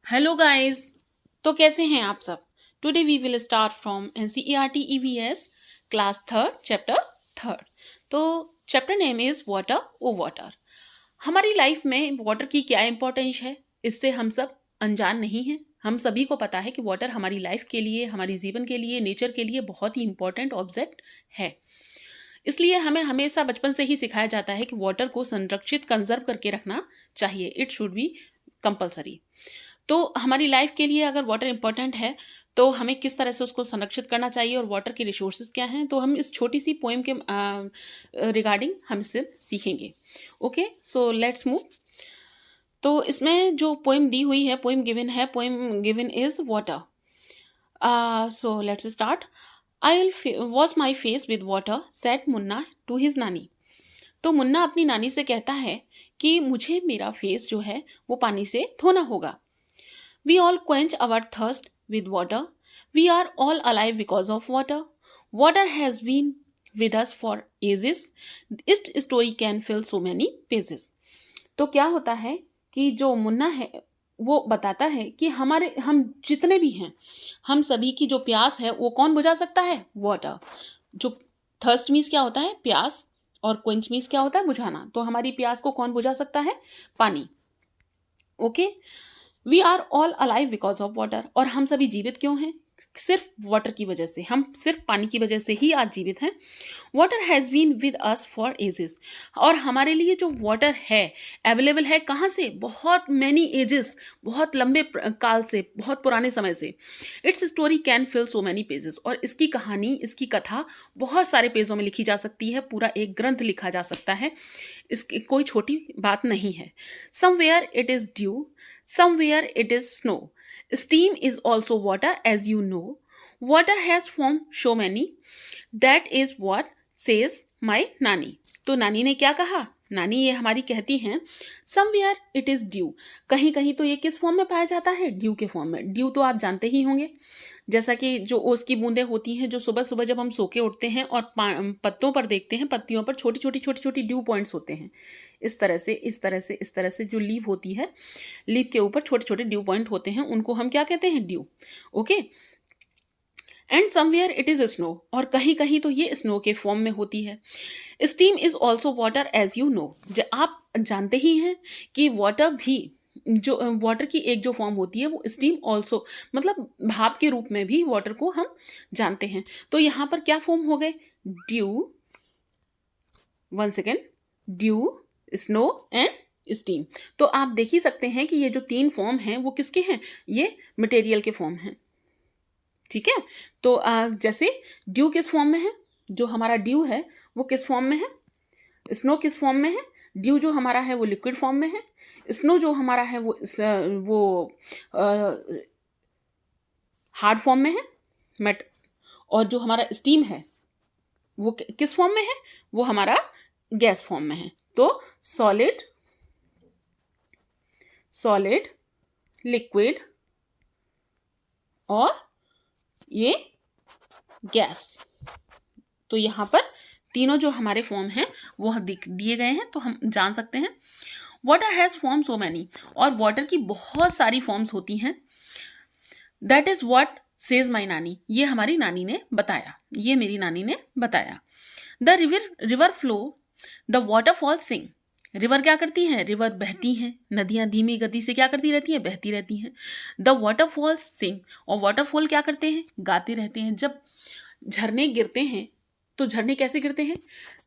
Hello guys. तो कैसे हैं आप सब। Today we will start from NCERT EVS class third chapter third. तो chapter name is water O water. हमारी लाइफ में वाटर की क्या इंपॉर्टेंस है, इससे हम सब अनजान नहीं हैं। हम सभी को पता है कि वाटर हमारी लाइफ के लिए, हमारी जीवन के लिए, नेचर के लिए बहुत ही इंपॉर्टेंट ऑब्जेक्ट है। इसलिए हमें हमेशा बचपन से ही सिखाया जाता है कि वाटर को संरक्षित कंजर्व करके रखना चाहिए। It should be compulsory. तो हमारी लाइफ के लिए अगर वाटर इंपॉर्टेंट है तो हमें किस तरह से उसको संरक्षित करना चाहिए और वाटर के रिसोर्सेज क्या हैं, तो हम इस छोटी सी पोएम के रिगार्डिंग हम इससे सीखेंगे। Okay, so let's move. तो इसमें जो पोएम दी हुई है, poem given is water. So let's start. I will wash my face with water said Munna to his nani. तो मुन्ना अपनी नानी से कहता है कि मुझे मेरा फेस जो है वो पानी से धोना होगा। We all quench our thirst with water. We are all alive because of water. Water has been with us for ages. Its story can fill so many pages. तो क्या होता है कि जो मुन्ना है वो बताता है कि हम जितने भी हैं, हम सभी की जो प्यास है वो कौन बुझा सकता है? वाटर। जो थर्स्ट मीन्स क्या होता है? प्यास। और क्वेंच मीन्स क्या होता है? बुझाना। तो हमारी प्यास को कौन बुझा सकता है? पानी। Okay. We are all alive because of water. और हम सभी जीवित क्यों हैं? सिर्फ वाटर की वजह से। हम सिर्फ पानी की वजह से ही आज जीवित हैं। Water has been with us for ages. और हमारे लिए जो वाटर है अवेलेबल है कहाँ से? बहुत मैनी एजेस, बहुत लंबे काल से, बहुत पुराने समय से। It's story can feel so many pages. और इसकी कहानी, इसकी कथा बहुत सारे पेजों में लिखी जा सकती है। पूरा एक ग्रंथ लिखा जा सकता है। इसकी कोई छोटी बात नहीं है। Somewhere it is due, somewhere it is snow. Steam is also water, as you know. Water has formed so many. That is what says my nani. तो नानी ने क्या कहा? नानी ये हमारी कहती हैं समवेयर इट इज ड्यू। कहीं कहीं तो ये किस फॉर्म में पाया जाता है? ड्यू के फॉर्म में। ड्यू तो आप जानते ही होंगे, जैसा कि जो ओस की बूंदें होती हैं, जो सुबह सुबह जब हम सो के उठते हैं और पत्तों पर देखते हैं, पत्तियों पर छोटी छोटी छोटी छोटी ड्यू पॉइंट्स होते हैं। इस तरह से इस तरह से इस तरह से जो लीव होती है, लीव के ऊपर छोटे छोटे ड्यू पॉइंट होते हैं, उनको हम क्या कहते हैं? Due. Okay. And somewhere it is snow. और कहीं कहीं तो ये स्नो के फॉर्म में होती है। Steam is also water, as you know. आप जानते ही हैं कि वाटर भी, जो वाटर की एक जो फॉर्म होती है वो स्टीम ऑल्सो, मतलब भाप के रूप में भी वाटर को हम जानते हैं। तो यहाँ पर क्या फॉर्म हो गए? Due, one second, due, snow and steam. तो आप देख ही सकते हैं कि ये जो तीन फॉर्म हैं वो किसके हैं? ये मटेरियल के फॉर्म हैं। ठीक है। तो जैसे ड्यू किस फॉर्म में है? जो हमारा ड्यू है वो किस फॉर्म में है? स्नो किस फॉर्म में है? ड्यू जो हमारा है वो लिक्विड फॉर्म में है। स्नो जो हमारा है वो हार्ड फॉर्म में है, मेट। और जो हमारा स्टीम है वो किस फॉर्म में है? वो हमारा गैस फॉर्म में है। तो सॉलिड, सॉलिड, लिक्विड और ये गैस। तो यहाँ पर तीनों जो हमारे फॉर्म हैं वो दिए गए हैं, तो हम जान सकते हैं water has form so many. और वाटर की बहुत सारी फॉर्म्स होती हैं। दैट इज व्हाट सेज माई नानी। ये हमारी नानी ने बताया, ये मेरी नानी ने बताया। The river flow, the waterfall sing. River क्या करती हैं? रिवर बहती हैं। नदियां धीमी गति से क्या करती रहती हैं? बहती रहती हैं। द वाटरफॉल सिंग। और वाटरफॉल क्या करते हैं? गाते रहते हैं। जब झरने गिरते हैं तो झरने कैसे गिरते हैं?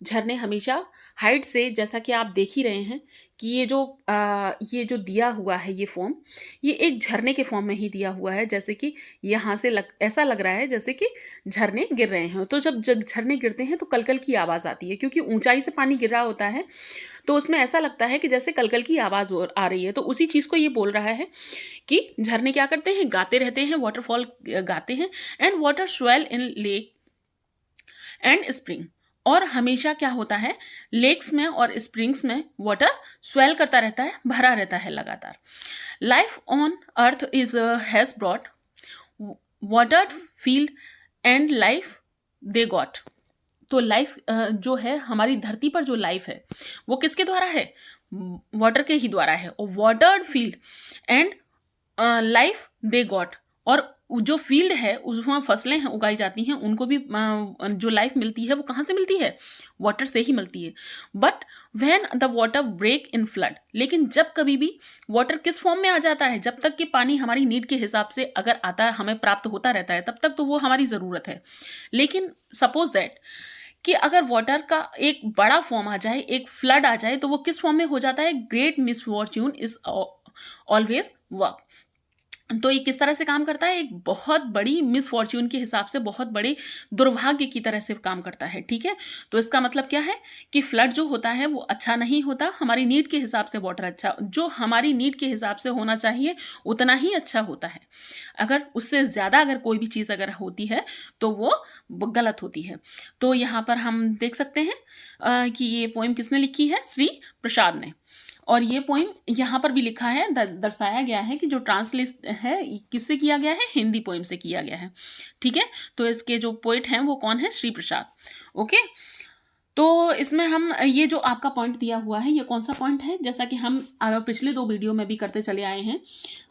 झरने हमेशा हाइट से, जैसा कि आप देख ही रहे हैं कि ये जो दिया हुआ है ये फॉर्म, ये एक झरने के फॉर्म में ही दिया हुआ है। जैसे कि यहाँ से ऐसा लग रहा है जैसे कि झरने गिर रहे हैं। तो जब झरने गिरते हैं तो कलकल की आवाज़ आती है, क्योंकि ऊंचाई से पानी गिर रहा होता है तो उसमें ऐसा लगता है कि जैसे कलकल की आवाज़ आ रही है। तो उसी चीज़ को ये बोल रहा है कि झरने क्या करते हैं? गाते रहते हैं, वाटरफॉल गाते हैं। And water swell in lake and spring. और हमेशा क्या होता है? लेक्स में और स्प्रिंग्स में वाटर स्वेल करता रहता है, भरा रहता है लगातार। Life on earth is has brought water field and life they got. तो लाइफ जो है हमारी धरती पर, जो लाइफ है वो किसके द्वारा है? वाटर के ही द्वारा है। और watered field and life they got, और जो फील्ड है उसमें फसलें हैं उगाई जाती हैं, उनको भी जो लाइफ मिलती है वो कहाँ से मिलती है, वाटर से ही मिलती है। But when the water break in flood, लेकिन जब कभी भी वाटर किस फॉर्म में आ जाता है, जब तक कि पानी हमारी नीड के हिसाब से अगर आता है, हमें प्राप्त होता रहता है, तब तक तो वो हमारी ज़रूरत है। लेकिन सपोज दैट कि अगर वाटर का एक बड़ा फॉर्म आ जाए, एक फ्लड आ जाए, तो वो किस फॉर्म में हो जाता है, great misfortune is always work. तो ये किस तरह से काम करता है, एक बहुत बड़ी मिसफॉर्च्यून के हिसाब से, बहुत बड़े दुर्भाग्य की तरह से काम करता है। ठीक है, तो इसका मतलब क्या है कि फ्लड जो होता है वो अच्छा नहीं होता, हमारी नीड के हिसाब से वाटर अच्छा, जो हमारी नीड के हिसाब से होना चाहिए उतना ही अच्छा होता है। अगर उससे ज़्यादा अगर कोई भी चीज़ अगर होती है तो वो गलत होती है। तो यहाँ पर हम देख सकते हैं कि ये पोइम किसने लिखी है, श्री प्रसाद ने। और ये पोइम यहाँ पर भी लिखा है, दर्शाया गया है कि जो ट्रांसलेट है किससे किया गया है, हिंदी पोइम से किया गया है। ठीक है, तो इसके जो पोइट हैं वो कौन है, श्री प्रसाद। ओके, तो इसमें हम ये जो आपका पॉइंट दिया हुआ है, ये कौन सा पॉइंट है, जैसा कि हम पिछले 2 वीडियो में भी करते चले आए हैं,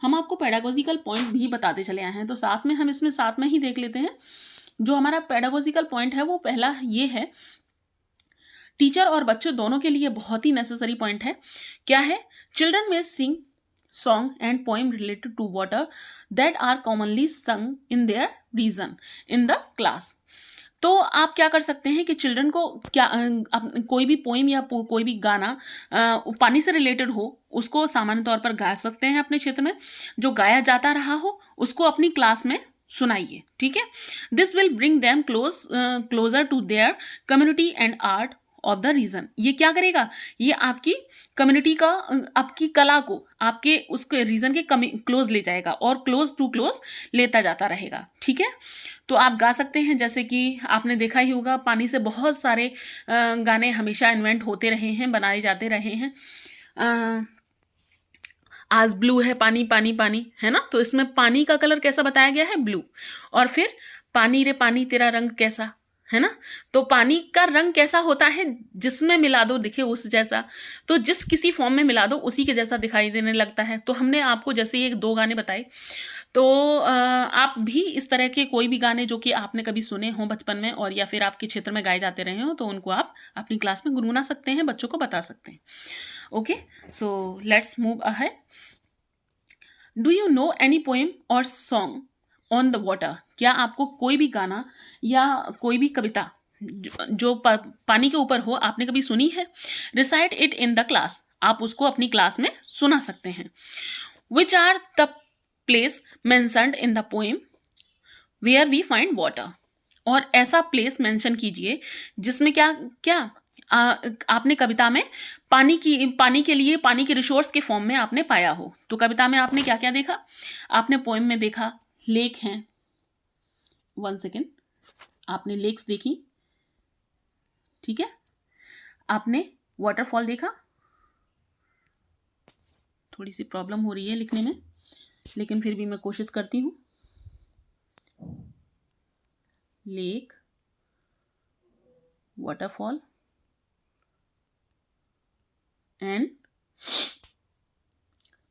हम आपको पेडागोजिकल पॉइंट भी बताते चले आए हैं। तो साथ में हम इसमें साथ में ही देख लेते हैं। जो हमारा पेडागोजिकल पॉइंट है वो पहला ये है, टीचर और बच्चों दोनों के लिए बहुत ही नेसेसरी पॉइंट है। क्या है, चिल्ड्रन में sing song and poem related to water that are commonly sung in their region in the class. तो आप क्या कर सकते हैं कि चिल्ड्रन को क्या कोई भी पोइम या कोई भी गाना पानी से रिलेटेड हो, उसको सामान्य तौर पर गा सकते हैं अपने क्षेत्र में, जो गाया जाता रहा हो उसको अपनी क्लास में सुनाइए। ठीक है, this will bring them closer to their community and art of the region. ये क्या करेगा, ये आपकी कम्युनिटी का, आपकी कला को आपके उसके रीजन के क्लोज ले जाएगा और क्लोज टू क्लोज लेता जाता रहेगा। ठीक है, तो आप गा सकते हैं, जैसे कि आपने देखा ही होगा पानी से बहुत सारे गाने हमेशा इन्वेंट होते रहे हैं, बनाए जाते रहे हैं। आज ब्लू है पानी पानी पानी, है ना, तो इसमें पानी का कलर कैसा बताया गया है, ब्लू। और फिर पानी रे पानी तेरा रंग कैसा, है ना, तो पानी का रंग कैसा होता है, जिसमें मिला दो दिखे उस जैसा, तो जिस किसी फॉर्म में मिला दो उसी के जैसा दिखाई देने लगता है। तो हमने आपको जैसे ये 2 गाने बताए, तो आप भी इस तरह के कोई भी गाने जो कि आपने कभी सुने हों बचपन में और या फिर आपके क्षेत्र में गाए जाते रहे हों, तो उनको आप अपनी क्लास में गुनगुना सकते हैं, बच्चों को बता सकते हैं। Okay, so let's move ahead. Do you know any poem और सॉन्ग ऑन द वाटर? क्या आपको कोई भी गाना या कोई भी कविता जो पानी के ऊपर हो आपने कभी सुनी है? Recite it in the class, आप उसको अपनी क्लास में सुना सकते हैं। Which are the place mentioned in the poem where we find water? और ऐसा प्लेस मेंशन कीजिए जिसमें क्या आपने कविता में पानी के लिए पानी के रिसोर्स के फॉर्म में आपने पाया हो। तो कविता में आपने क्या क्या देखा, आपने पोएम में देखा लेक हैं, 1 सेकेंड, आपने लेक्स देखी, ठीक है, आपने वाटरफॉल देखा, थोड़ी सी प्रॉब्लम हो रही है लिखने में लेकिन फिर भी मैं कोशिश करती हूँ। Lake, waterfall and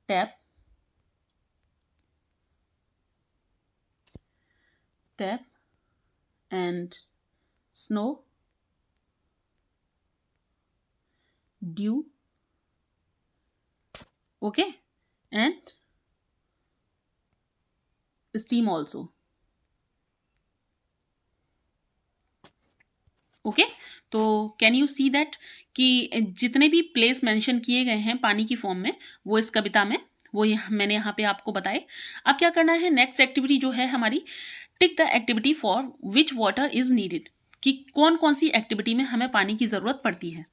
tap and snow, dew, okay, and steam also. Okay, तो कैन यू सी दैट कि जितने भी प्लेस मेंशन किए गए हैं पानी की फॉर्म में वो इस कविता में वो मैंने यहाँ पे आपको बताए। अब क्या करना है, नेक्स्ट एक्टिविटी जो है हमारी, tick the activity for which water is needed, कि कौन कौन सी एक्टिविटी में हमें पानी की ज़रूरत पड़ती है।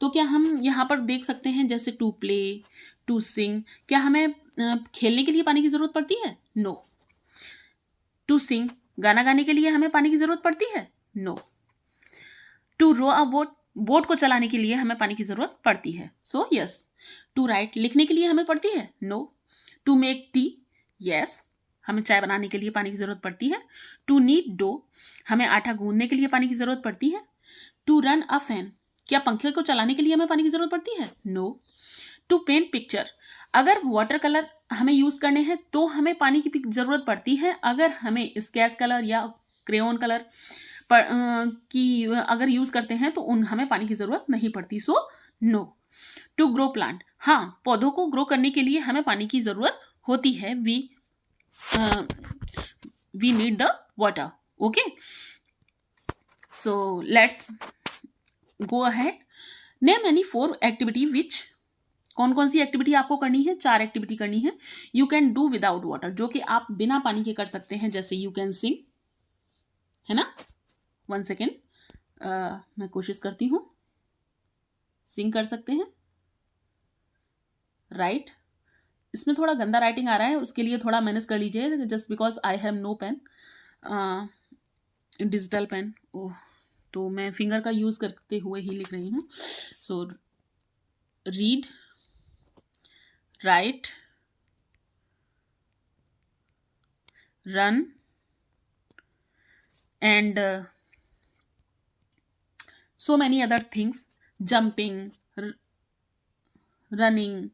तो क्या हम यहाँ पर देख सकते हैं जैसे टू प्ले, टू सिंग, क्या हमें खेलने के लिए पानी की ज़रूरत पड़ती है? नो। टू सिंग, गाना गाने के लिए हमें पानी की ज़रूरत पड़ती है? No. To row a boat, boat को चलाने के लिए हमें पानी की ज़रूरत पड़ती है, सो यस। टू राइट, लिखने के लिए हमें पड़ती है? No. To make tea, yes, हमें चाय बनाने के लिए पानी की ज़रूरत पड़ती है। टू नीड डो, हमें आटा गूंदने के लिए पानी की ज़रूरत पड़ती है। टू रन अ फैन, क्या पंखे को चलाने के लिए हमें पानी की ज़रूरत पड़ती है? नो। टू पेंट पिक्चर, अगर वाटर कलर हमें यूज़ करने हैं तो हमें पानी की ज़रूरत पड़ती है। अगर हमें स्केच कलर या क्रेयॉन कलर की अगर यूज़ करते हैं तो हमें पानी की ज़रूरत नहीं पड़ती। So no. To grow plant, हाँ, पौधों को ग्रो करने के लिए हमें पानी की ज़रूरत होती है। We need the water. Okay, so let's go ahead. Name any 4 activity which, कौन कौन सी एक्टिविटी आपको करनी है? 4 एक्टिविटी करनी है। You can do without water, जो कि आप बिना पानी के कर सकते हैं, जैसे यू कैन सिंग, है ना। 1 सेकेंड, मैं कोशिश करती हूँ। सिंग कर सकते हैं, राइट। इसमें थोड़ा गंदा राइटिंग आ रहा है, उसके लिए थोड़ा मैनेज कर लीजिए, just because I have no pen, digital pen. ओह, तो मैं फिंगर का यूज़ करते हुए ही लिख रही हूँ। So read, right, run and so many other things, jumping, running,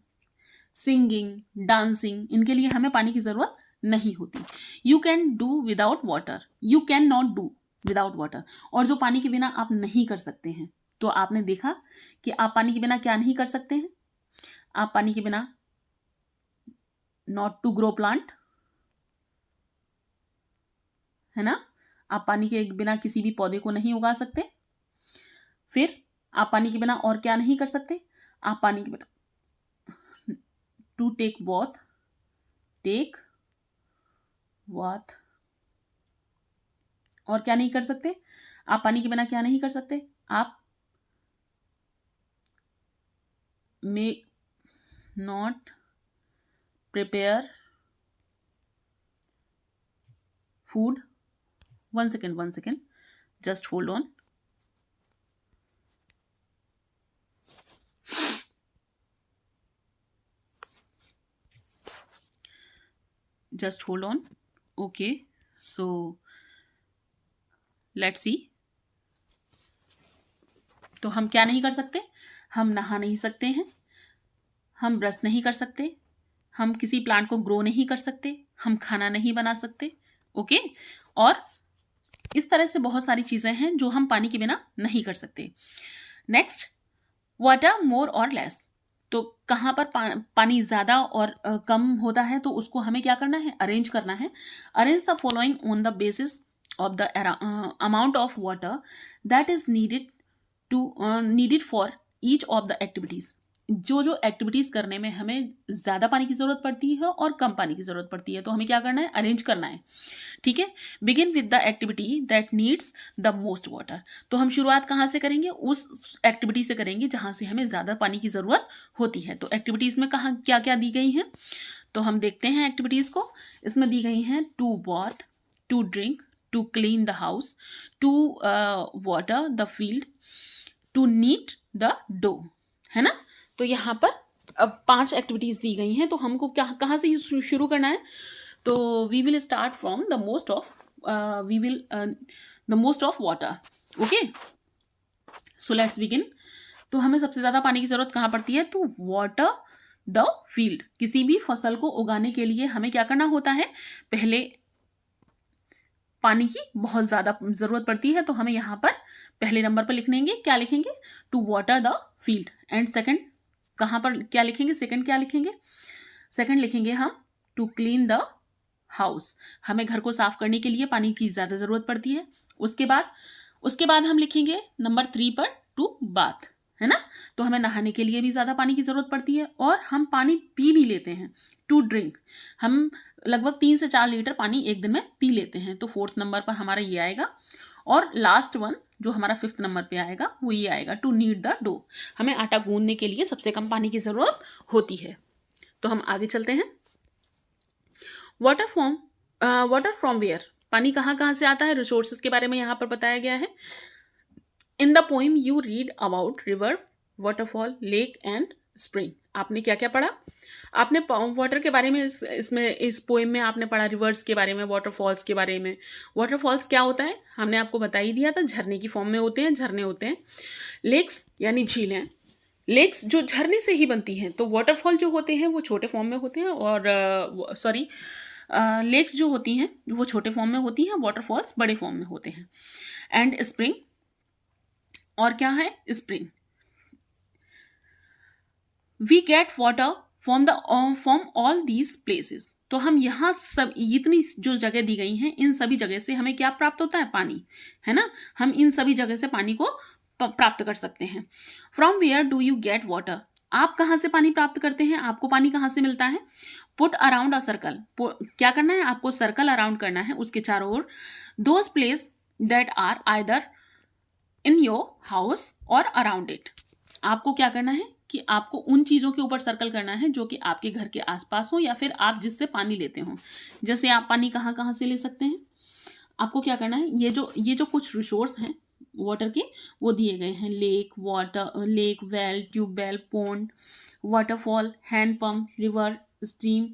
singing, dancing, इनके लिए हमें पानी की ज़रूरत नहीं होती। You can do without water, you can not do without water, और जो पानी के बिना आप नहीं कर सकते हैं। तो आपने देखा कि आप पानी के बिना क्या नहीं कर सकते हैं। आप पानी के बिना नॉट टू ग्रो प्लांट, है ना। आप पानी के बिना किसी भी पौधे को नहीं उगा सकते। फिर आप पानी के बिना और क्या नहीं कर सकते? आप पानी के बिना टू टेक वॉथ, टेक वॉथ, और क्या नहीं कर सकते? आप पानी के बिना क्या नहीं कर सकते? आप may not prepare food. 1 second, just hold on. Just hold on. Okay, so let's see. तो हम क्या नहीं कर सकते? हम नहा नहीं सकते हैं, हम ब्रश नहीं कर सकते, हम किसी प्लांट को ग्रो नहीं कर सकते, हम खाना नहीं बना सकते। ओके, और इस तरह से बहुत सारी चीज़ें हैं जो हम पानी के बिना नहीं कर सकते। नेक्स्ट, वाटर मोर और लेस। तो कहाँ पर पानी ज़्यादा और कम होता है, तो उसको हमें क्या करना है? अरेंज करना है। Arrange the following on the basis of the amount of water that is needed for each of the activities. जो एक्टिविटीज़ करने में हमें ज़्यादा पानी की ज़रूरत पड़ती है और कम पानी की ज़रूरत पड़ती है, तो हमें क्या करना है? अरेंज करना है। ठीक है, begin with the activity that needs the most water. तो हम शुरुआत कहाँ से करेंगे? उस एक्टिविटी से करेंगे जहाँ से हमें ज़्यादा पानी की ज़रूरत होती है। तो एक्टिविटीज़ में कहाँ क्या क्या दी गई हैं, तो हम देखते हैं एक्टिविटीज़ को। इसमें दी गई हैं to bath, to drink, to clean the house, to water the field, to knead the dough, है ना। तो यहाँ पर अब 5 एक्टिविटीज़ दी गई हैं, तो हमको क्या कहाँ से शुरू करना है? तो we will start from the most of water. Okay, so let's begin. तो हमें सबसे ज़्यादा पानी की ज़रूरत कहाँ पड़ती है? To water the field. किसी भी फसल को उगाने के लिए हमें क्या करना होता है? पहले पानी की बहुत ज़्यादा ज़रूरत पड़ती है, तो हमें यहाँ पर पहले नंबर पर लिखेंगे, क्या लिखेंगे? To water the field. And second कहाँ पर क्या लिखेंगे? सेकंड क्या लिखेंगे? सेकंड लिखेंगे हम टू क्लीन द हाउस। हमें घर को साफ करने के लिए पानी की ज़्यादा ज़रूरत पड़ती है। उसके बाद हम लिखेंगे नंबर 3 पर टू बाथ, है ना। तो हमें नहाने के लिए भी ज़्यादा पानी की ज़रूरत पड़ती है और हम पानी पी भी लेते हैं। टू ड्रिंक, हम लगभग 3 से 4 लीटर पानी एक दिन में पी लेते हैं। तो 4th नंबर पर हमारा ये आएगा। और लास्ट वन जो हमारा 5th नंबर पे आएगा वो ये आएगा, टू नीड द डो। हमें आटा गूंदने के लिए सबसे कम पानी की ज़रूरत होती है। तो हम आगे चलते हैं। वाटर फ्रॉम वेयर, पानी कहाँ कहाँ से आता है? रिसोर्सेज के बारे में यहाँ पर बताया गया है। In the poem you read about river, waterfall, lake and spring. आपने क्या क्या पढ़ा? आपने वाटर के बारे में इस पोएम में आपने पढ़ा रिवर्स के बारे में, वाटरफॉल्स के बारे में। वाटरफॉल्स क्या होता है हमने आपको बता ही दिया था, झरने की फॉर्म में होते हैं, झरने होते हैं। लेक्स यानी झीलें, लेक्स जो झरने से ही बनती हैं, तो वाटरफॉल जो होते हैं वो छोटे फॉर्म में होते हैं, और सॉरी लेक्स जो होती हैं वो छोटे फॉर्म में होती हैं, वाटरफॉल्स बड़े फॉर्म में होते हैं। एंड स्प्रिंग, और क्या है spring, we get water from all these places. तो हम यहाँ सब इतनी जो जगह दी गई हैं इन सभी जगह से हमें क्या प्राप्त होता है, पानी, है ना। हम इन सभी जगह से पानी को प्राप्त कर सकते हैं। From where do you get water, आप कहाँ से पानी प्राप्त करते हैं, आपको पानी कहाँ से मिलता है। पुट अराउंड अ सर्कल, क्या करना है आपको, सर्कल अराउंड करना है उसके चारों ओर। Those place that are either in your house or around it, आपको क्या करना है कि आपको उन चीज़ों के ऊपर सर्कल करना है जो कि आपके घर के आसपास हो या फिर आप जिससे पानी लेते हो। जैसे आप पानी कहाँ कहाँ से ले सकते हैं, आपको क्या करना है, ये जो कुछ रिसोर्स हैं वाटर के वो दिए गए हैं, lake, well, tubewell, pond, waterfall, hand pump, river, stream,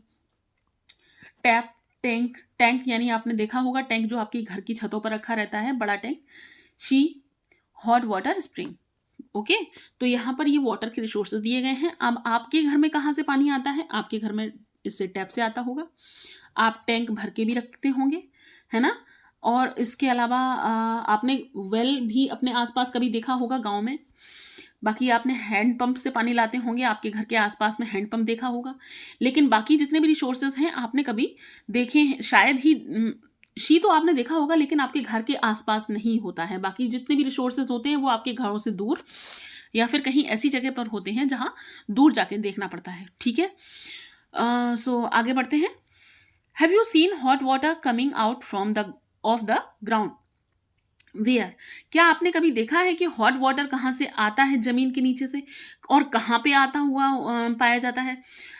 tap, tank यानी आपने देखा होगा टैंक जो आपके घर की छतों पर रखा रहता है, बड़ा tank, she, hot water spring. Okay, तो यहाँ पर ये वाटर के रिसोर्सेज दिए गए हैं। अब आपके घर में कहाँ से पानी आता है, आपके घर में इससे टैप से आता होगा, आप टैंक भर के भी रखते होंगे, है ना। और इसके अलावा आपने वेल भी अपने आसपास कभी देखा होगा गांव में। बाकी आपने हैंड पंप से पानी लाते होंगे, आपके घर के आसपास में हैंड पंप देखा होगा। लेकिन बाकी जितने भी रिसोर्सेज हैं आपने कभी देखे हैं शायद ही, शी तो आपने देखा होगा लेकिन आपके घर के आसपास नहीं होता है। बाकी जितने भी रिसोर्सेज होते हैं वो आपके घरों से दूर या फिर कहीं ऐसी जगह पर होते हैं जहां दूर जाके देखना पड़ता है, ठीक है। सो आगे बढ़ते हैं। Have you seen hot water coming out from the of the ground where, क्या आपने कभी देखा है कि हॉट वाटर कहाँ से आता है जमीन के नीचे से, और कहाँ पे आता हुआ पाया जाता है।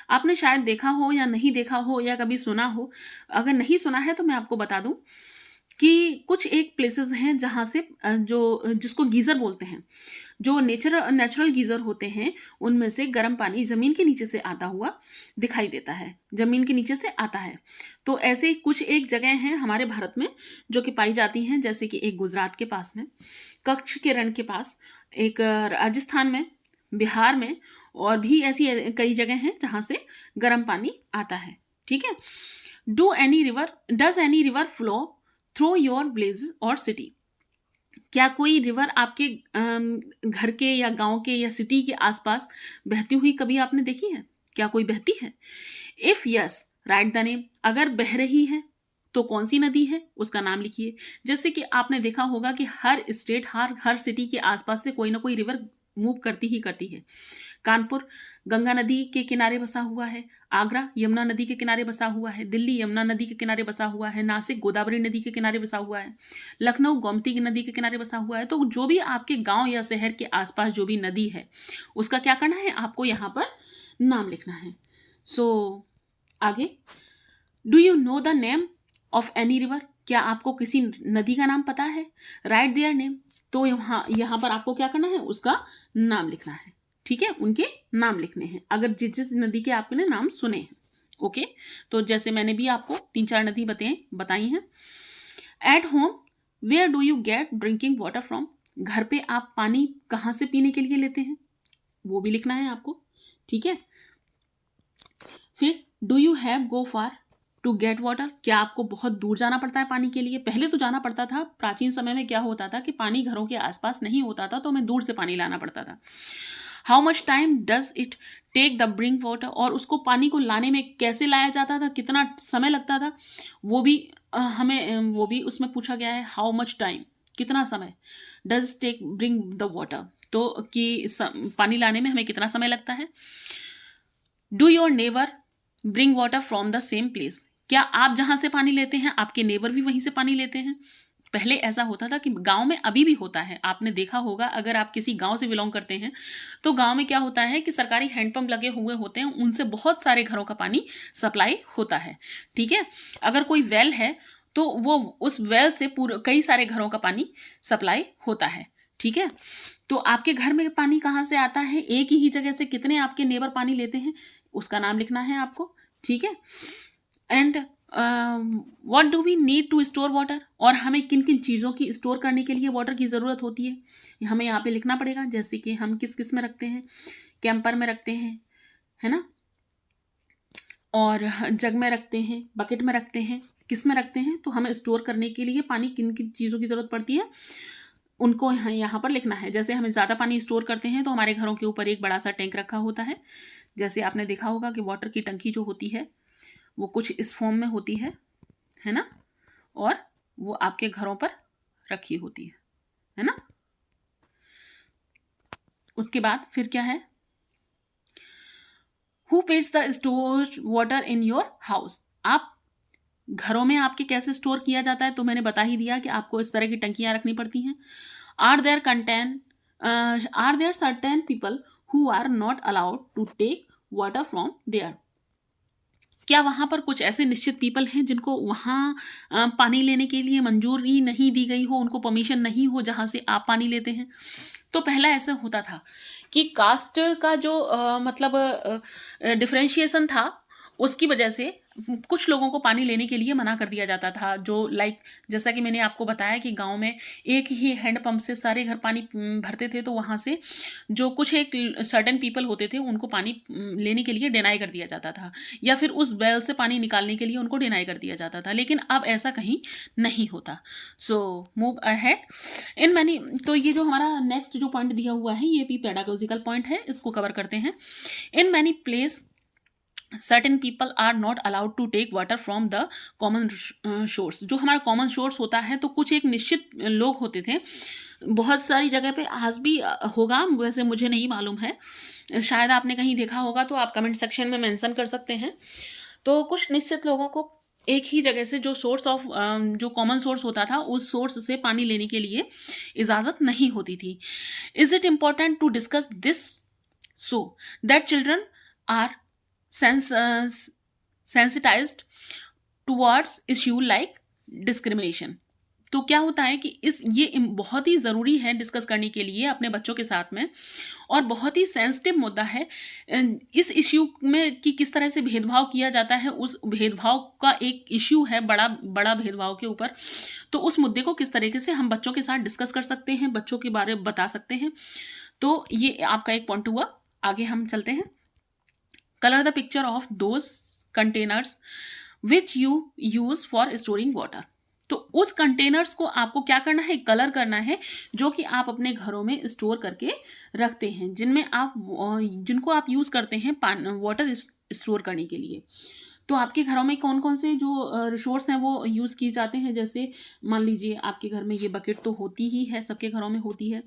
आपने शायद देखा हो या नहीं देखा हो या कभी सुना हो। अगर नहीं सुना है तो मैं आपको बता दूं कि कुछ एक प्लेसेस हैं जहाँ से जो जिसको गीज़र बोलते हैं, जो नेचुरल गीज़र होते हैं उनमें से गर्म पानी ज़मीन के नीचे से आता हुआ दिखाई देता है, ज़मीन के नीचे से आता है। तो ऐसे कुछ एक जगह हैं हमारे भारत में जो कि पाई जाती हैं, जैसे कि एक गुजरात के पास में, कच्छ के रण के पास, एक राजस्थान में, बिहार में, और भी ऐसी कई जगह हैं जहाँ से गर्म पानी आता है, ठीक है। Does any river flow through your village और सिटी, क्या कोई रिवर आपके घर के या गांव के या सिटी के आसपास बहती हुई कभी आपने देखी है, क्या कोई बहती है। If yes right the name, अगर बह रही है तो कौन सी नदी है उसका नाम लिखिए। जैसे कि आपने देखा होगा कि हर स्टेट हर सिटी के आसपास से कोई ना कोई रिवर मूव करती ही करती है। कानपुर गंगा नदी के किनारे बसा हुआ है, आगरा यमुना नदी के किनारे बसा हुआ है, दिल्ली यमुना नदी के किनारे बसा हुआ है, नासिक गोदावरी नदी के किनारे बसा हुआ है, लखनऊ गोमती नदी के किनारे बसा हुआ है। तो जो भी आपके गांव या शहर के आसपास जो भी नदी है उसका क्या करना है, आपको यहाँ पर नाम लिखना है। सो आगे, do you know the name of any river, क्या आपको किसी नदी का नाम पता है। राइट देयर नेम, तो यहाँ पर आपको क्या करना है, उसका नाम लिखना है, ठीक है, उनके नाम लिखने हैं अगर जिस नदी के आपने नाम सुने हैं। ओके, तो जैसे मैंने भी आपको 3-4 नदी बताई हैं। At home where do you get drinking water from, घर पे आप पानी कहाँ से पीने के लिए लेते हैं वो भी लिखना है आपको, ठीक है। फिर do you have go far to get water, क्या आपको बहुत दूर जाना पड़ता है पानी के लिए। पहले तो जाना पड़ता था, प्राचीन समय में क्या होता था कि पानी घरों के आसपास नहीं होता था तो हमें दूर से पानी लाना पड़ता था। How much time does it take the bring water, और उसको पानी को लाने में कैसे लाया जाता था, कितना समय लगता था, वो भी उसमें पूछा गया है। हाउ मच टाइम, कितना समय, does take bring the water, तो कि पानी लाने में हमें कितना समय लगता है। Do your neighbour bring water from the same place, क्या आप जहां से पानी लेते हैं आपके नेबर भी वहीं से पानी लेते हैं। पहले ऐसा होता था कि गांव में, अभी भी होता है, आपने देखा होगा अगर आप किसी गांव से बिलोंग करते हैं तो गांव में क्या होता है कि सरकारी हैंडपंप लगे हुए होते हैं, उनसे बहुत सारे घरों का पानी सप्लाई होता है, ठीक है। अगर कोई वेल है तो वो उस वेल से पूरे कई सारे घरों का पानी सप्लाई होता है, ठीक है। तो आपके घर में पानी कहाँ से आता है, एक ही जगह से कितने आपके नेबर पानी लेते हैं उसका नाम लिखना है आपको, ठीक है। And what do we need to store water, और हमें किन किन चीज़ों की स्टोर करने के लिए वाटर की ज़रूरत होती है, हमें यहाँ पे लिखना पड़ेगा। जैसे कि हम किस किस में रखते हैं, कैंपर में रखते हैं, है ना, और जग में रखते हैं, बकेट में रखते हैं, किस में रखते हैं। तो हमें स्टोर करने के लिए पानी किन किन चीज़ों की ज़रूरत पड़ती है उनको यहाँ पर लिखना है। जैसे हमें ज़्यादा पानी स्टोर करते हैं तो हमारे घरों के ऊपर एक बड़ा सा टैंक रखा होता है। जैसे आपने देखा होगा कि वाटर की टंकी जो होती है वो कुछ इस फॉर्म में होती है ना, और वो आपके घरों पर रखी होती है ना। उसके बाद फिर क्या है, who page the store water in your house, आप घरों में आपके कैसे स्टोर किया जाता है, तो मैंने बता ही दिया कि आपको इस तरह की टंकियां रखनी पड़ती हैं। Are there certain people who are not allowed to take water from there, क्या वहाँ पर कुछ ऐसे निश्चित पीपल हैं जिनको वहाँ पानी लेने के लिए मंजूरी नहीं दी गई हो, उनको परमिशन नहीं हो जहाँ से आप पानी लेते हैं। तो पहला ऐसा होता था कि कास्ट का जो मतलब डिफरेंशिएशन था, उसकी वजह से कुछ लोगों को पानी लेने के लिए मना कर दिया जाता था। जो जैसा कि मैंने आपको बताया कि गांव में एक ही हैंडपंप से सारे घर पानी भरते थे, तो वहाँ से जो कुछ एक सर्टेन पीपल होते थे उनको पानी लेने के लिए डिनाई कर दिया जाता था, या फिर उस वेल से पानी निकालने के लिए उनको डिनाई कर दिया जाता था। लेकिन अब ऐसा कहीं नहीं होता। So move ahead in many, तो ये जो हमारा नेक्स्ट जो पॉइंट दिया हुआ है ये भी पेडागोजिकल पॉइंट है, इसको कवर करते हैं। In many place certain people are not allowed to take water from the common source, जो हमारा कॉमन सोर्स होता है तो कुछ एक निश्चित लोग होते थे, बहुत सारी जगह पे आज भी होगा, वैसे मुझे नहीं मालूम है, शायद आपने कहीं देखा होगा तो आप कमेंट सेक्शन में मेंशन कर सकते हैं। तो कुछ निश्चित लोगों को एक ही जगह से जो सोर्स ऑफ जो कॉमन सोर्स होता था उस सोर्स से पानी लेने के लिए इजाज़त नहीं होती थी। Is it important to discuss this so that children are sensitized towards issue like discrimination। तो क्या होता है कि ये बहुत ही ज़रूरी है डिस्कस करने के लिए अपने बच्चों के साथ में, और बहुत ही सेंसिटिव मुद्दा है इस इश्यू में कि किस तरह से भेदभाव किया जाता है। उस भेदभाव का एक इश्यू है बड़ा बड़ा भेदभाव के ऊपर, तो उस मुद्दे को किस तरीके से हम बच्चों के साथ डिस्कस कर सकते हैं, बच्चों के बारे में बता सकते हैं। तो ये आपका एक पॉइंट हुआ। आगे हम चलते हैं। Colour the picture of those containers which you use for storing water. तो उस कंटेनर्स को आपको क्या करना है, कलर करना है, जो कि आप अपने घरों में स्टोर करके रखते हैं, जिनको आप यूज करते हैं वाटर स्टोर करने के लिए। तो आपके घरों में कौन कौन से जो रिसोर्स हैं वो यूज़ किए जाते हैं। जैसे मान लीजिए आपके घर में ये बकेट तो होती ही है, सबके घरों में होती है,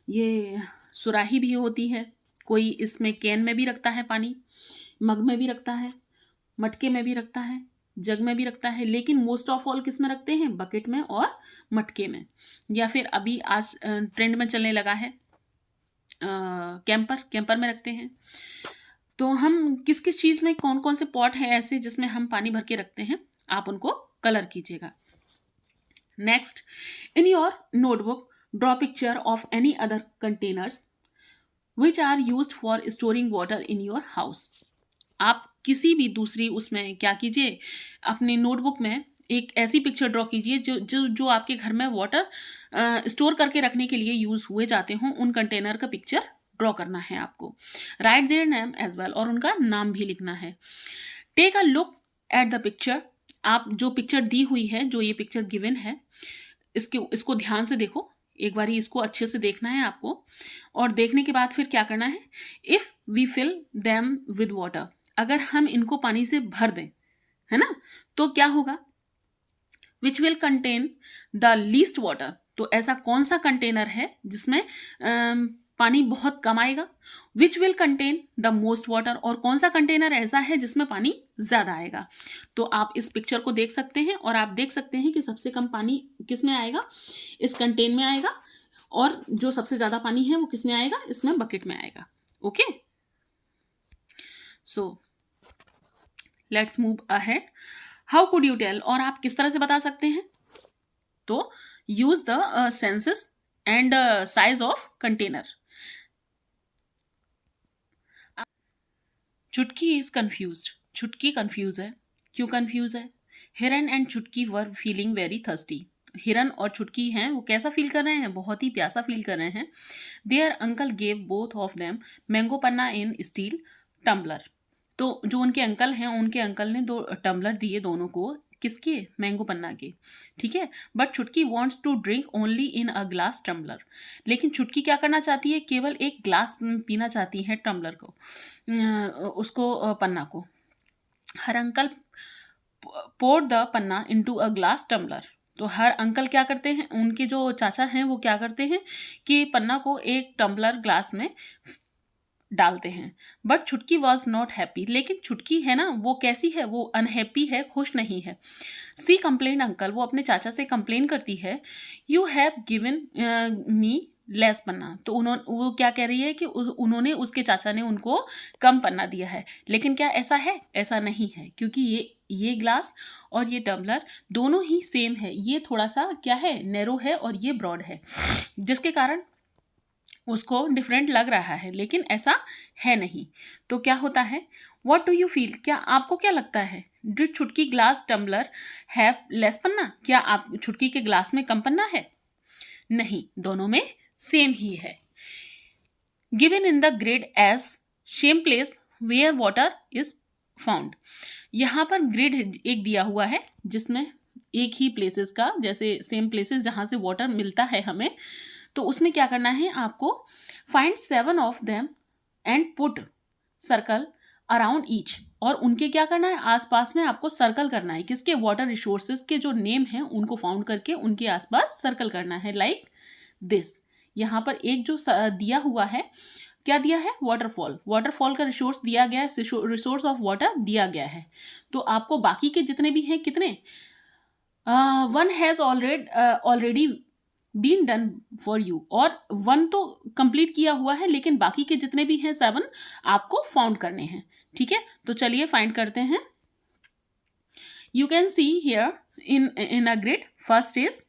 ये सुराही भी होती है, कोई इसमें कैन में भी रखता है पानी, मग में भी रखता है, मटके में भी रखता है, जग में भी रखता है, लेकिन मोस्ट ऑफ ऑल किस में रखते हैं, बकेट में और मटके में, या फिर अभी आज ट्रेंड में चलने लगा है कैंपर में रखते हैं। तो हम किस किस चीज़ में कौन कौन से पॉट हैं ऐसे जिसमें हम पानी भर के रखते हैं, आप उनको कलर कीजिएगा। Next, in your notebook draw picture of any other containers which are used for storing water in your house. आप किसी भी दूसरी उसमें क्या कीजिए, अपनी नोटबुक में एक ऐसी पिक्चर ड्रॉ कीजिए जो आपके घर में वाटर स्टोर करके रखने के लिए यूज हुए जाते हों, उन कंटेनर का पिक्चर ड्रॉ करना है आपको। Write their name as well, और उनका नाम भी लिखना है। Take a look at the picture, आप जो पिक्चर दी हुई है, जो ये पिक्चर गिवन है, इसको ध्यान से देखो, एक बारी इसको अच्छे से देखना है आपको, और देखने के बाद फिर क्या करना है, if we fill them with water, अगर हम इनको पानी से भर दें, है ना, तो क्या होगा, which will contain the least water, तो ऐसा कौन सा कंटेनर है जिसमें पानी बहुत कम आएगा। Which will contain the most water, और कौन सा कंटेनर ऐसा है जिसमें पानी ज़्यादा आएगा। तो आप इस पिक्चर को देख सकते हैं और आप देख सकते हैं कि सबसे कम पानी किस में आएगा, इस कंटेन में आएगा, और जो सबसे ज़्यादा पानी है वो किस में आएगा, इसमें बकेट में आएगा। Okay, so let's move ahead. How could you tell, और आप किस तरह से बता सकते हैं, तो use the senses and size of container. Chutki is confused, Chutki confuse है। क्यों कंफ्यूज है, हिरन एंड चुटकी वर फीलिंग वेरी थर्स्टी। हिरन और चुटकी हैं वो कैसा फील कर रहे हैं, बहुत ही प्यासा फील कर रहे हैं। Their uncle gave both of them mango panna in steel tumbler. तो जो उनके अंकल हैं, उनके अंकल ने 2 टम्बलर दिए दोनों को, किसके, मैंगो पन्ना के, ठीक है। But Chutki wants to drink only in a glass tumbler. लेकिन चुटकी क्या करना चाहती है, केवल एक ग्लास पीना चाहती है टम्बलर को, उसको पन्ना को। Her uncle poured the panna into a glass tumbler. तो हर अंकल क्या करते हैं, उनके जो चाचा हैं वो क्या करते हैं कि पन्ना को एक टम्बलर ग्लास में डालते हैं। बट चुटकी वॉज नॉट हैप्पी। लेकिन चुटकी है ना, वो कैसी है, वो अनहैप्पी है, खुश नहीं है। सी कंप्लेन अंकल, वो अपने चाचा से कंप्लेन करती है, you have given me less पन्ना। तो वो क्या कह रही है कि उन्होंने, उसके चाचा ने उनको कम पन्ना दिया है। लेकिन क्या ऐसा है, ऐसा नहीं है, क्योंकि ये ग्लास और ये टम्बलर दोनों ही सेम है। ये थोड़ा सा क्या है, नैरो है, और ये ब्रॉड है, जिसके कारण उसको डिफरेंट लग रहा है, लेकिन ऐसा है नहीं। तो क्या होता है, वॉट डू यू फील, क्या आपको क्या लगता है, डिड चुटकी ग्लास टम्बलर हैव लेस पन्ना, क्या आप चुटकी के ग्लास में कम पन्ना है, नहीं, दोनों में सेम ही है। Given in the grid as same place where water is found. यहाँ पर ग्रिड एक दिया हुआ है जिसमें एक ही प्लेसेस का, जैसे सेम प्लेसेस जहाँ से वाटर मिलता है हमें, तो उसमें क्या करना है आपको, find 7 of them and put circle around each. और उनके क्या करना है, आसपास में आपको सर्कल करना है, किसके, वाटर रिसोर्सेज के जो नेम हैं उनको फाउंड करके उनके आसपास सर्कल करना है, लाइक दिस। यहाँ पर एक जो दिया हुआ है, क्या दिया है, वाटरफॉल। वाटरफॉल का रिसोर्स दिया गया है, रिसोर्स ऑफ वाटर दिया गया है। तो आपको बाकी के जितने भी हैं, कितने, 1 has already been done for you, और 1 तो कंप्लीट किया हुआ है, लेकिन बाकी के जितने भी हैं 7 आपको फाउंड करने हैं, ठीक है। तो चलिए फाइंड करते हैं। You can see here in a grid, first is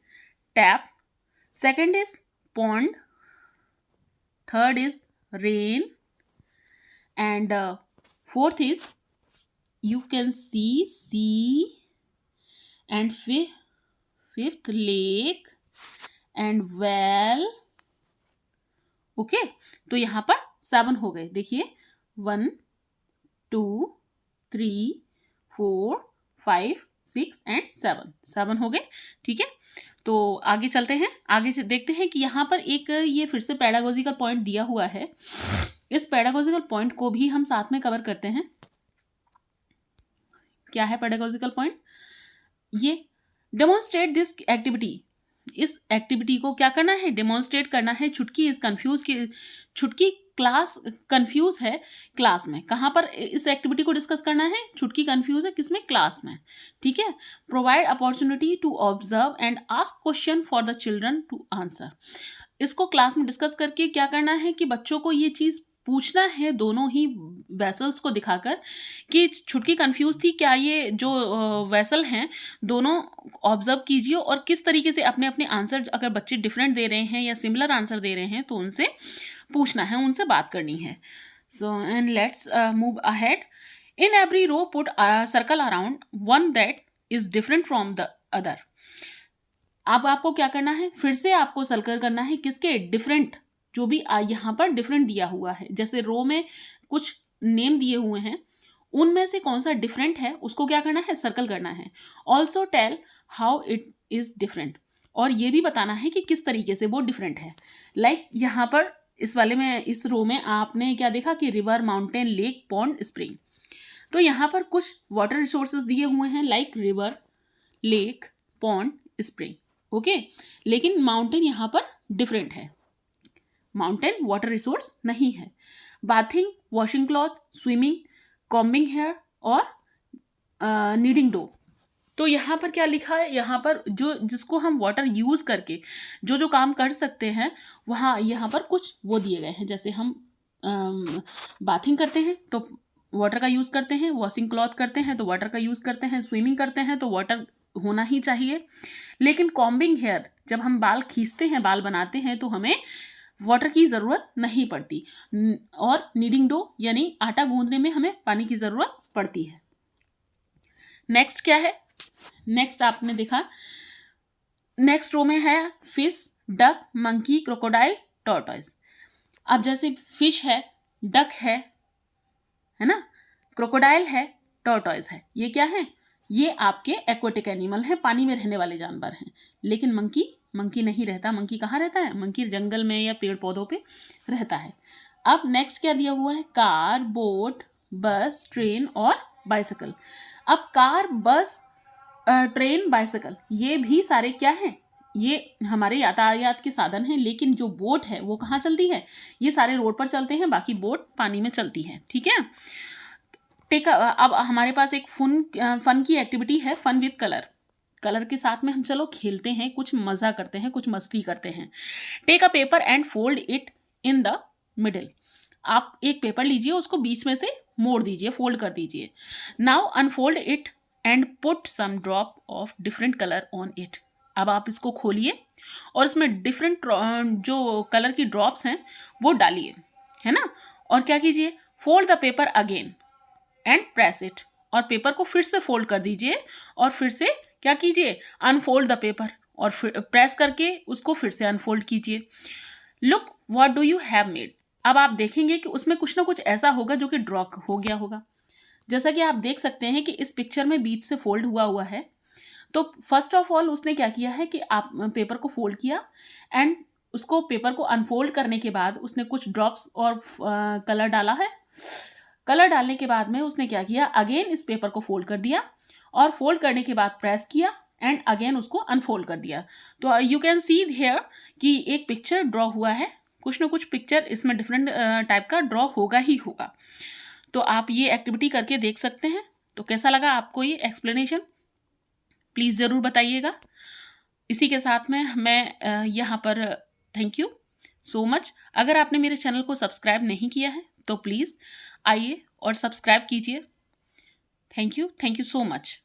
tap, second is pond, third is rain, and fourth is, you can see sea, and fifth lake and well। Okay, तो यहाँ पर 7 हो गए, देखिए 1 2 3 4 5 6 एंड 7 हो गए, ठीक है। तो आगे चलते हैं, आगे से देखते हैं कि यहाँ पर एक ये फिर से पेडागोजिकल पॉइंट दिया हुआ है। इस पेडागोजिकल पॉइंट को भी हम साथ में कवर करते हैं। क्या है पेडागोजिकल पॉइंट, ये डेमोन्स्ट्रेट दिस एक्टिविटी। इस एक्टिविटी को क्या करना है, डेमोन्स्ट्रेट करना है। चुटकी इज कंफ्यूज, की चुटकी क्लास कंफ्यूज है क्लास में। कहाँ पर इस एक्टिविटी को डिस्कस करना है, चुटकी कंफ्यूज है किसमें, क्लास में, ठीक है। Provide opportunity to observe and ask question for the children to answer. इसको क्लास में डिस्कस करके क्या करना है कि बच्चों को ये चीज़ पूछना है, दोनों ही वेसल्स को दिखाकर कि चुटकी कंफ्यूज थी, क्या ये जो वेसल हैं दोनों ऑब्जर्व कीजिए, और किस तरीके से अपने अपने आंसर, अगर बच्चे डिफरेंट दे रहे हैं या सिमिलर आंसर दे रहे हैं तो उनसे पूछना है, उनसे बात करनी है। So and let's move ahead. In every row put circle around one that is different from the other. अब आपको क्या करना है, फिर से आपको सर्कल करना है, किसके, डिफरेंट, जो भी यहाँ पर डिफरेंट दिया हुआ है, जैसे रो में कुछ नेम दिए हुए हैं, उनमें से कौन सा डिफरेंट है उसको क्या करना है, सर्कल करना है। Also tell how it is different, और ये भी बताना है कि किस तरीके से वो डिफरेंट है। लाइक यहाँ पर इस वाले में, इस रो में आपने क्या देखा कि river, mountain, lake, pond, spring. तो यहाँ पर कुछ वाटर रिसोर्सेज दिए हुए हैं, like river, lake, pond, spring, okay. लेकिन माउंटेन यहाँ पर डिफरेंट है, माउंटेन वाटर रिसोर्स नहीं है। Bathing, washing cloth, swimming, combing hair और नीडिंग डो। तो यहाँ पर क्या लिखा है, यहाँ पर जो जिसको हम वाटर यूज़ करके जो जो काम कर सकते हैं, वहाँ यहाँ पर कुछ वो दिए गए हैं। जैसे हम बाथिंग करते हैं तो वाटर का यूज़ करते हैं, वॉशिंग क्लॉथ करते हैं तो वाटर का यूज़ करते हैं, स्विमिंग करते हैं तो वाटर होना ही चाहिए। लेकिन कॉम्बिंग हेयर, जब हम बाल खींचते हैं, बाल बनाते हैं, तो हमें वाटर की ज़रूरत नहीं पड़ती। और नीडिंग डो यानी आटा गूंदने में हमें पानी की ज़रूरत पड़ती है। नेक्स्ट क्या है, नेक्स्ट आपने देखा, नेक्स्ट रो में है fish, duck, monkey, crocodile, tortoise. अब जैसे फिश है, डक है ना, क्रोकोडाइल है, टॉर्टॉइज है, ये क्या है? ये आपके एक्वाटिक एनिमल हैं, पानी में रहने वाले जानवर हैं। लेकिन मंकी नहीं रहता। मंकी कहाँ रहता है? मंकी जंगल में या पेड़ पौधों पे रहता है। अब नेक्स्ट क्या दिया हुआ है? कार, बोट, बस, ट्रेन और बाइसिकल। अब कार, बस, ट्रेन, बाइसिकल ये भी सारे क्या हैं? ये हमारे यातायात के साधन हैं। लेकिन जो बोट है वो कहाँ चलती है? ये सारे रोड पर चलते हैं, बाकी बोट पानी में चलती है। ठीक है। अब हमारे पास एक फन की एक्टिविटी है, फन विद कलर। कलर के साथ में हम चलो खेलते हैं, कुछ मज़ा करते हैं, कुछ मस्ती करते हैं। Take a paper and fold it in the middle. आप एक पेपर लीजिए, उसको बीच में से मोड़ दीजिए, फोल्ड कर दीजिए। Now unfold it and put some drop of different colour on it. अब आप इसको खोलिए और इसमें डिफरेंट जो कलर की ड्रॉप्स हैं वो डालिए, है ना। और क्या कीजिए? Fold the paper again and press it. और पेपर को फिर से फोल्ड कर दीजिए और फिर से क्या कीजिए? अनफोल्ड द पेपर और फिर प्रेस करके उसको फिर से अनफोल्ड कीजिए। Look what do you have made. अब आप देखेंगे कि उसमें कुछ ना कुछ ऐसा होगा जो कि ड्रॉ हो गया होगा। जैसा कि आप देख सकते हैं कि इस पिक्चर में बीच से फोल्ड हुआ है। तो फर्स्ट ऑफ ऑल उसने क्या किया है कि आप पेपर को फोल्ड किया एंड उसको पेपर को अनफोल्ड करने के बाद उसने कुछ ड्रॉप्स और कलर डाला है। कलर डालने के बाद में उसने क्या किया? अगेन इस पेपर को फोल्ड कर दिया और फोल्ड करने के बाद प्रेस किया एंड अगेन उसको अनफोल्ड कर दिया। तो यू कैन सी हियर कि एक पिक्चर ड्रॉ हुआ है। कुछ ना कुछ पिक्चर इसमें डिफरेंट टाइप का ड्रॉ होगा ही होगा। तो आप ये एक्टिविटी करके देख सकते हैं। तो कैसा लगा आपको ये एक्सप्लेनेशन? प्लीज़ ज़रूर बताइएगा। इसी के साथ में मैं यहाँ पर थैंक यू सो मच। अगर आपने मेरे चैनल को सब्सक्राइब नहीं किया है तो प्लीज़ आइए और सब्सक्राइब कीजिए। Thank you so much.